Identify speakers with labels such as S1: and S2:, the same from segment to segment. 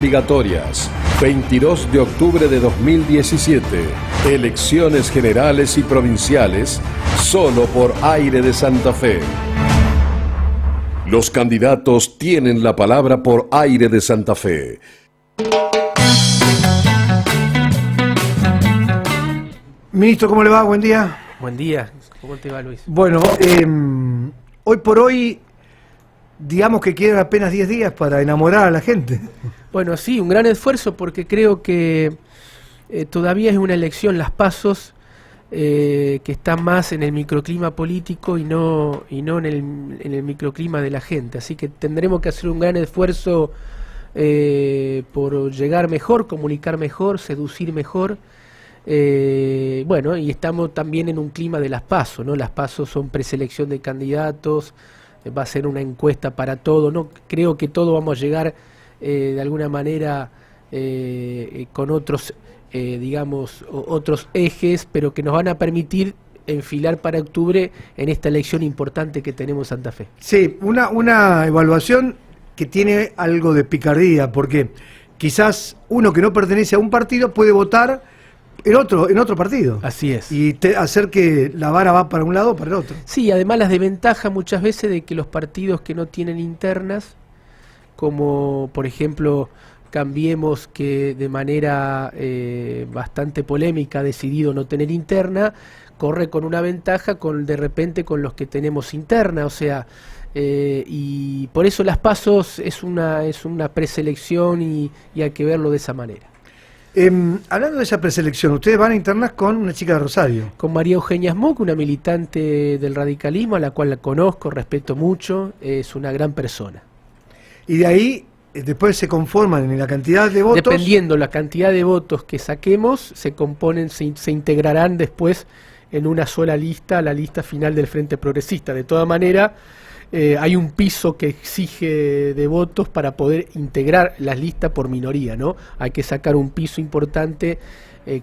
S1: obligatorias. 22 de octubre de 2017. Elecciones generales y provinciales, solo por Aire de Santa Fe. Los candidatos tienen la palabra por Aire de Santa Fe.
S2: Ministro, ¿cómo le va? Buen día.
S3: Buen día. ¿Cómo te va, Luis?
S2: Bueno, hoy por hoy, digamos que quedan apenas 10 días para enamorar a la gente.
S3: Bueno, sí, un gran esfuerzo porque creo que todavía es una elección, las PASOs, que está más en el microclima político y no en el microclima de la gente. Así que tendremos que hacer un gran esfuerzo por llegar mejor, comunicar mejor, seducir mejor. Bueno, y estamos también en un clima de las PASO, ¿no? Las PASO son preselección de candidatos, va a ser una encuesta para todo, ¿no? Creo que todos vamos a llegar de alguna manera con otros, digamos, otros ejes, pero que nos van a permitir enfilar para octubre en esta elección importante que tenemos en Santa Fe.
S2: Sí, una evaluación que tiene algo de picardía, porque quizás uno que no pertenece a un partido puede votar en otro partido.
S3: Así es.
S2: Y hacer que la vara va para un lado o para el otro.
S3: Sí, además las desventajas muchas veces de que los partidos que no tienen internas, como por ejemplo Cambiemos, que de manera bastante polémica ha decidido no tener interna, corre con una ventaja de repente con los que tenemos interna, o sea, y por eso las PASOs es una preselección y hay que verlo de esa manera.
S2: Hablando de esa preselección, ustedes van a internas con una chica de Rosario.
S3: Con María Eugenia Smock, una militante del radicalismo, a la cual la conozco, respeto mucho, es una gran persona.
S2: Y de ahí, después se conforman en la cantidad de votos.
S3: Dependiendo la cantidad de votos que saquemos, se integrarán después en una sola lista, la lista final del Frente Progresista. De toda manera, hay un piso que exige de votos para poder integrar las listas por minoría, ¿no? Hay que sacar un piso importante,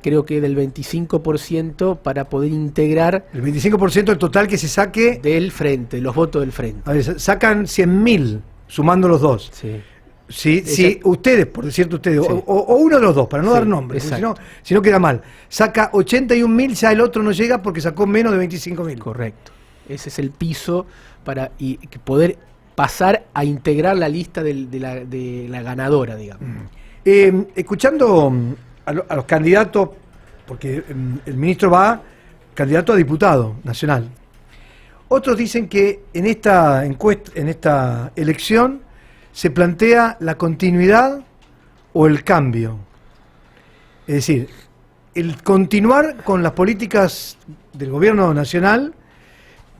S3: creo que del 25% para poder integrar...
S2: El 25% del total que se saque...
S3: Del Frente, los votos del Frente.
S2: A ver, sacan 100.000, sumando los dos.
S3: Sí.
S2: Si ustedes, por decirte ustedes, sí, o uno de los dos, para no dar nombres, si no queda mal, saca 81.000, ya el otro no llega porque sacó menos de 25.000.
S3: Correcto. Ese es el piso para poder pasar a integrar la lista de la ganadora, digamos.
S2: Escuchando a los candidatos, porque el ministro va candidato a diputado nacional. Otros dicen que en esta encuesta, en esta elección, se plantea la continuidad o el cambio. Es decir, el continuar con las políticas del gobierno nacional,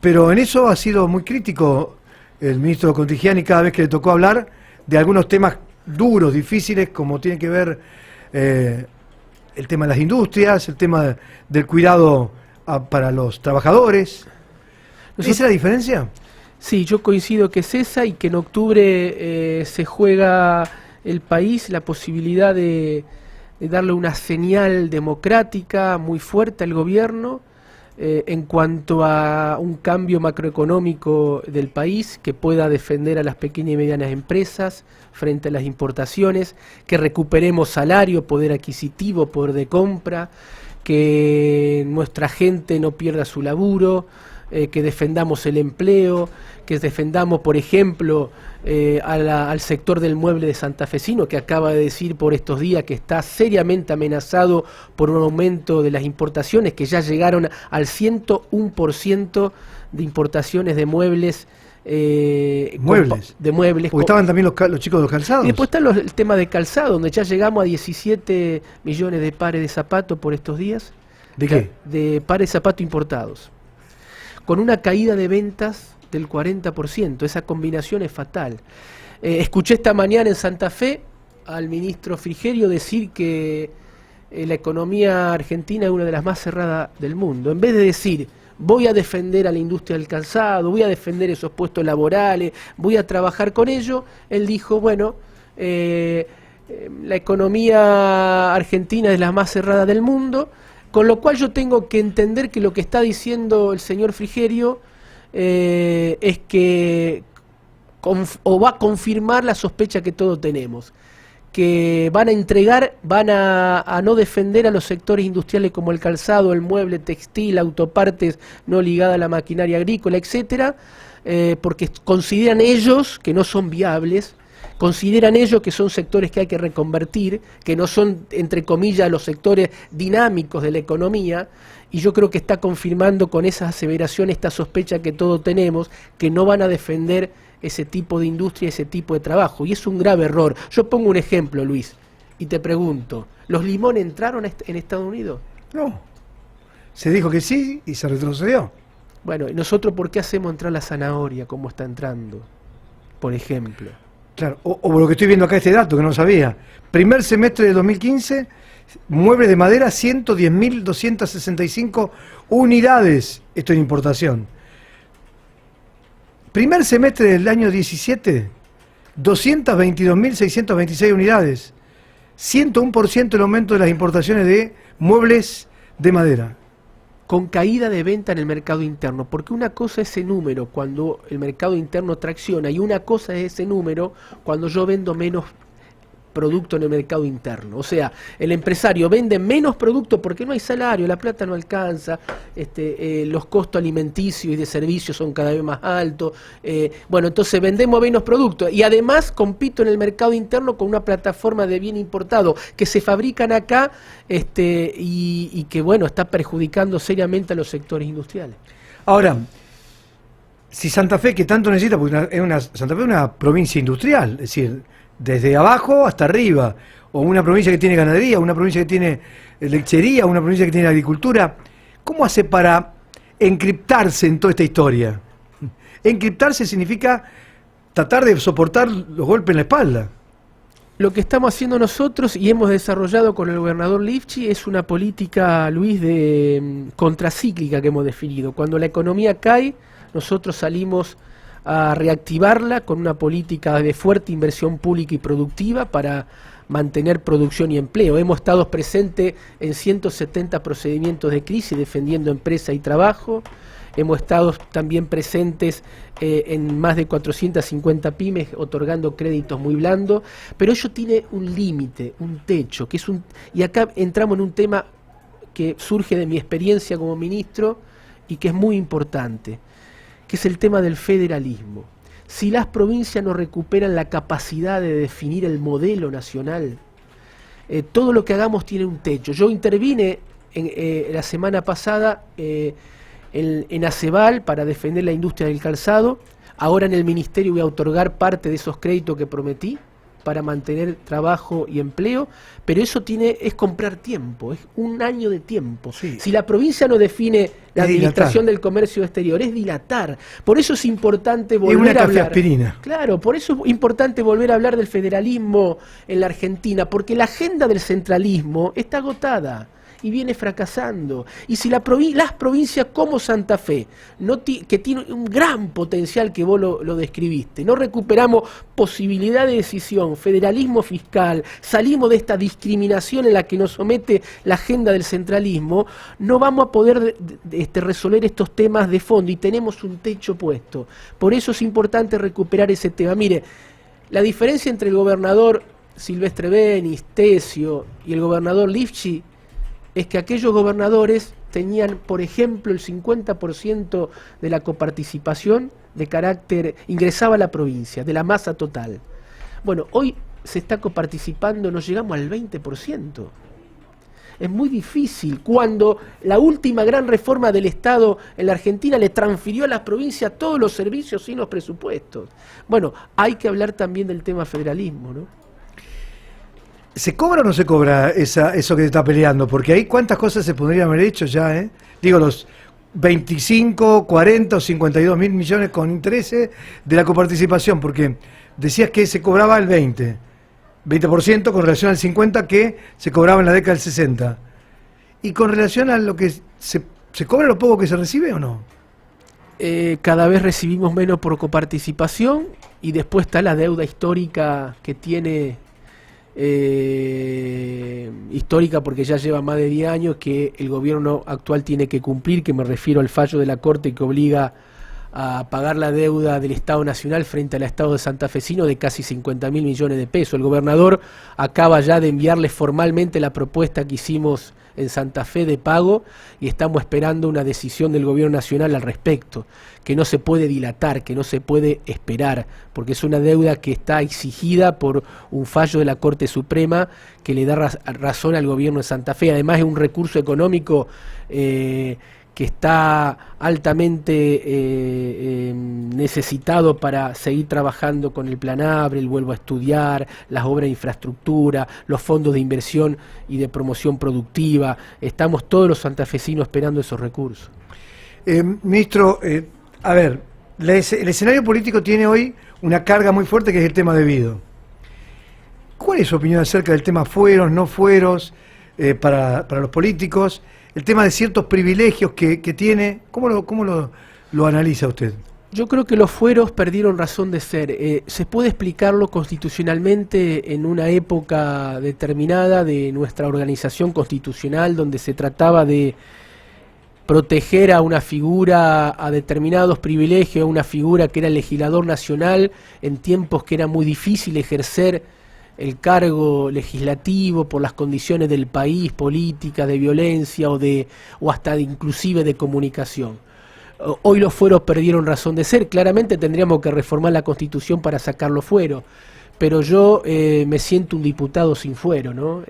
S2: pero en eso ha sido muy crítico el ministro Contigiani cada vez que le tocó hablar de algunos temas duros, difíciles, como tiene que ver el tema de las industrias, el tema del cuidado para los trabajadores. ¿Esa es la diferencia?
S3: Sí, yo coincido que es esa y que en octubre se juega el país la posibilidad de darle una señal democrática muy fuerte al gobierno en cuanto a un cambio macroeconómico del país que pueda defender a las pequeñas y medianas empresas frente a las importaciones, que recuperemos salario, poder adquisitivo, poder de compra, que nuestra gente no pierda su laburo, que defendamos el empleo, que defendamos, por ejemplo, al sector del mueble de santafesino, que acaba de decir por estos días que está seriamente amenazado por un aumento de las importaciones, que ya llegaron al 101% de importaciones de muebles.
S2: ¿Muebles?
S3: De muebles.
S2: Porque estaban también los chicos de los calzados.
S3: Y después está el tema de calzado, donde ya llegamos a 17 millones de pares de zapatos por estos días.
S2: ¿De qué?
S3: De pares de zapatos importados. Con una caída de ventas del 40%. Esa combinación es fatal. Escuché esta mañana en Santa Fe al ministro Frigerio decir que la economía argentina es una de las más cerradas del mundo. En vez de decir, voy a defender a la industria del calzado, voy a defender esos puestos laborales, voy a trabajar con ello, él dijo, bueno, la economía argentina es la más cerrada del mundo, con lo cual yo tengo que entender que lo que está diciendo el señor Frigerio es que va a confirmar la sospecha que todos tenemos, que van a entregar, van a no defender a los sectores industriales como el calzado, el mueble, textil, autopartes no ligada a la maquinaria agrícola, etcétera, porque consideran ellos que no son viables, consideran ellos que son sectores que hay que reconvertir, que no son, entre comillas, los sectores dinámicos de la economía, y yo creo que está confirmando con esa aseveración esta sospecha que todos tenemos, que no van a defender ese tipo de industria, ese tipo de trabajo, y es un grave error. Yo pongo un ejemplo, Luis, y te pregunto, ¿los limones entraron en Estados Unidos?
S2: No, se dijo que sí y se retrocedió.
S3: Bueno, ¿y nosotros por qué hacemos entrar la zanahoria como está entrando, por ejemplo?
S2: Claro, o lo que estoy viendo acá, este dato que no sabía. Primer semestre de 2015, muebles de madera, 110.265 unidades. Esto en importación. Primer semestre del año 17, 222.626 unidades. 101% el aumento de las importaciones de muebles de madera.
S3: Con caída de venta en el mercado interno, porque una cosa es ese número cuando el mercado interno tracciona y una cosa es ese número cuando yo vendo menos producto en el mercado interno. O sea, el empresario vende menos producto porque no hay salario, la plata no alcanza, los costos alimenticios y de servicios son cada vez más altos. Bueno, entonces vendemos menos productos y además compito en el mercado interno con una plataforma de bien importado que se fabrican acá y que, bueno, está perjudicando seriamente a los sectores industriales.
S2: Ahora, si Santa Fe, que tanto necesita, porque Santa Fe es una provincia industrial, es decir, desde abajo hasta arriba, o una provincia que tiene ganadería, una provincia que tiene lechería, una provincia que tiene agricultura, ¿cómo hace para encriptarse en toda esta historia? Encriptarse significa tratar de soportar los golpes en la espalda.
S3: Lo que estamos haciendo nosotros y hemos desarrollado con el gobernador Lifchi es una política, Luis, de contracíclica que hemos definido. Cuando la economía cae, nosotros salimos a reactivarla con una política de fuerte inversión pública y productiva para mantener producción y empleo. Hemos estado presentes en 170 procedimientos de crisis defendiendo empresa y trabajo. Hemos estado también presentes en más de 450 pymes otorgando créditos muy blandos, pero ello tiene un límite, un techo, que es y acá entramos en un tema que surge de mi experiencia como ministro y que es muy importante, que es el tema del federalismo. Si las provincias no recuperan la capacidad de definir el modelo nacional, todo lo que hagamos tiene un techo. Yo intervine la semana pasada en Aceval para defender la industria del calzado. Ahora en el ministerio voy a otorgar parte de esos créditos que prometí para mantener trabajo y empleo, pero eso es comprar tiempo, es un año de tiempo. Sí. Si la provincia no define la administración del comercio exterior, es dilatar. Por eso es importante volver a hablar.
S2: Aspirina.
S3: Claro, por eso es importante volver a hablar del federalismo en la Argentina, porque la agenda del centralismo está agotada y viene fracasando. Y si las provincias como Santa Fe, que tiene un gran potencial que vos lo describiste, no recuperamos posibilidad de decisión, federalismo fiscal, salimos de esta discriminación en la que nos somete la agenda del centralismo, no vamos a poder resolver estos temas de fondo y tenemos un techo puesto. Por eso es importante recuperar ese tema. Mire, la diferencia entre el gobernador Silvestre Benis, Tesio y el gobernador Lifchi es que aquellos gobernadores tenían, por ejemplo, el 50% de la coparticipación de carácter, ingresaba a la provincia, de la masa total. Bueno, hoy se está coparticipando, nos llegamos al 20%. Es muy difícil cuando la última gran reforma del Estado en la Argentina le transfirió a las provincias todos los servicios sin los presupuestos. Bueno, hay que hablar también del tema federalismo, ¿no?
S2: ¿Se cobra o no se cobra eso que se está peleando? Porque ahí cuántas cosas se podrían haber hecho ya, ¿eh? Digo, los 25, 40 o 52 mil millones con intereses de la coparticipación, porque decías que se cobraba el 20% con relación al 50% que se cobraba en la década del 60. ¿Y con relación a lo que se cobra lo poco que se recibe o no?
S3: Cada vez recibimos menos por coparticipación y después está la deuda histórica que tiene... histórica porque ya lleva más de 10 años que el gobierno actual tiene que cumplir, que me refiero al fallo de la Corte que obliga a pagar la deuda del Estado Nacional frente al Estado santafesino de casi 50.000 millones de pesos. El gobernador acaba ya de enviarle formalmente la propuesta que hicimos en Santa Fe de pago y estamos esperando una decisión del gobierno nacional al respecto, que no se puede dilatar, que no se puede esperar, porque es una deuda que está exigida por un fallo de la Corte Suprema que le da razón al gobierno de Santa Fe. Además es un recurso económico que está altamente necesitado para seguir trabajando con el Plan ABRE, el Vuelvo a Estudiar, las obras de infraestructura, los fondos de inversión y de promoción productiva. Estamos todos los santafesinos esperando esos recursos.
S2: Ministro, a ver, el escenario político tiene hoy una carga muy fuerte que es el tema debido. ¿Cuál es su opinión acerca del tema fueros, no fueros, para los políticos? El tema de ciertos privilegios que tiene, ¿cómo lo analiza usted?
S3: Yo creo que los fueros perdieron razón de ser. Se puede explicarlo constitucionalmente en una época determinada de nuestra organización constitucional, donde se trataba de proteger a una figura, a determinados privilegios, a una figura que era el legislador nacional, en tiempos que era muy difícil ejercer el cargo legislativo por las condiciones del país, política, de violencia o hasta inclusive de comunicación. Hoy los fueros perdieron razón de ser. Claramente tendríamos que reformar la Constitución para sacar los fueros, pero yo me siento un diputado sin fuero, ¿no?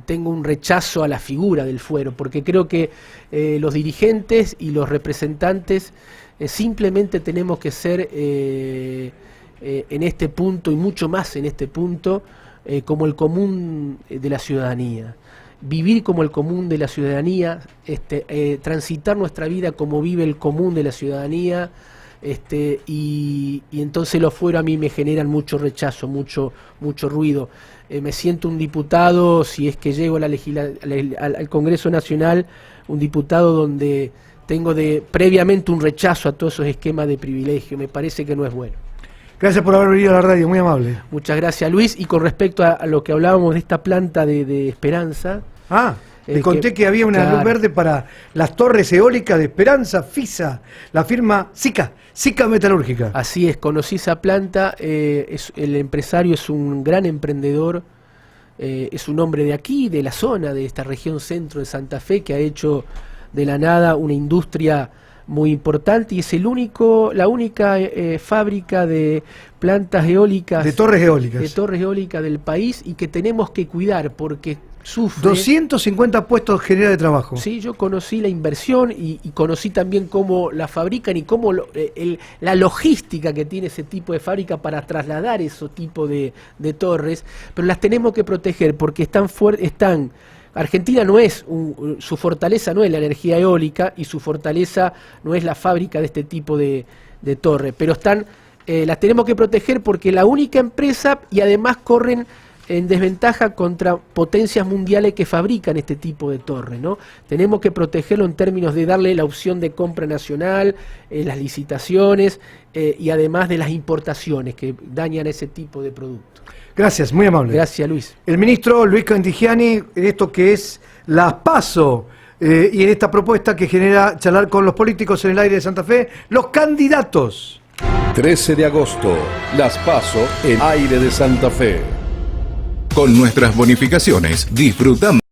S3: Tengo un rechazo a la figura del fuero, porque creo que los dirigentes y los representantes simplemente tenemos que ser en este punto y mucho más en este punto como el común de la ciudadanía. Vivir como el común de la ciudadanía, transitar nuestra vida como vive el común de la ciudadanía, y entonces los fueros a mí me generan mucho rechazo, mucho ruido. Me siento un diputado, si es que llego al Congreso Nacional, un diputado donde tengo previamente un rechazo a todos esos esquemas de privilegio. Me parece que no es bueno.
S2: Gracias por haber venido a la radio, muy amable.
S3: Muchas gracias, Luis. Y con respecto a lo que hablábamos de esta planta de Esperanza...
S2: le conté que había una luz verde para las torres eólicas de Esperanza, FISA, la firma SICA Metalúrgica.
S3: Así es, conocí esa planta, el empresario es un gran emprendedor, es un hombre de aquí, de la zona, de esta región centro de Santa Fe, que ha hecho de la nada una industria muy importante y es la única fábrica de plantas eólicas,
S2: de torres eólicas
S3: del país, y que tenemos que cuidar porque sufre.
S2: 250 puestos genera de trabajo.
S3: Sí, yo conocí la inversión y conocí también cómo la fabrican y cómo la logística que tiene ese tipo de fábrica para trasladar esos tipos de torres, pero las tenemos que proteger porque están Argentina no es, su fortaleza no es la energía eólica y su fortaleza no es la fábrica de este tipo de torres, pero las tenemos que proteger porque la única empresa y además corren en desventaja contra potencias mundiales que fabrican este tipo de torres, ¿no? Tenemos que protegerlo en términos de darle la opción de compra nacional, las licitaciones y además de las importaciones que dañan ese tipo de productos.
S2: Gracias, muy amable.
S3: Gracias, Luis.
S2: El ministro Luis Candigiani, en esto que es la PASO y en esta propuesta que genera charlar con los políticos en el aire de Santa Fe, los candidatos.
S1: 13 de agosto, las PASO en Aire de Santa Fe.
S4: Con nuestras bonificaciones disfrutamos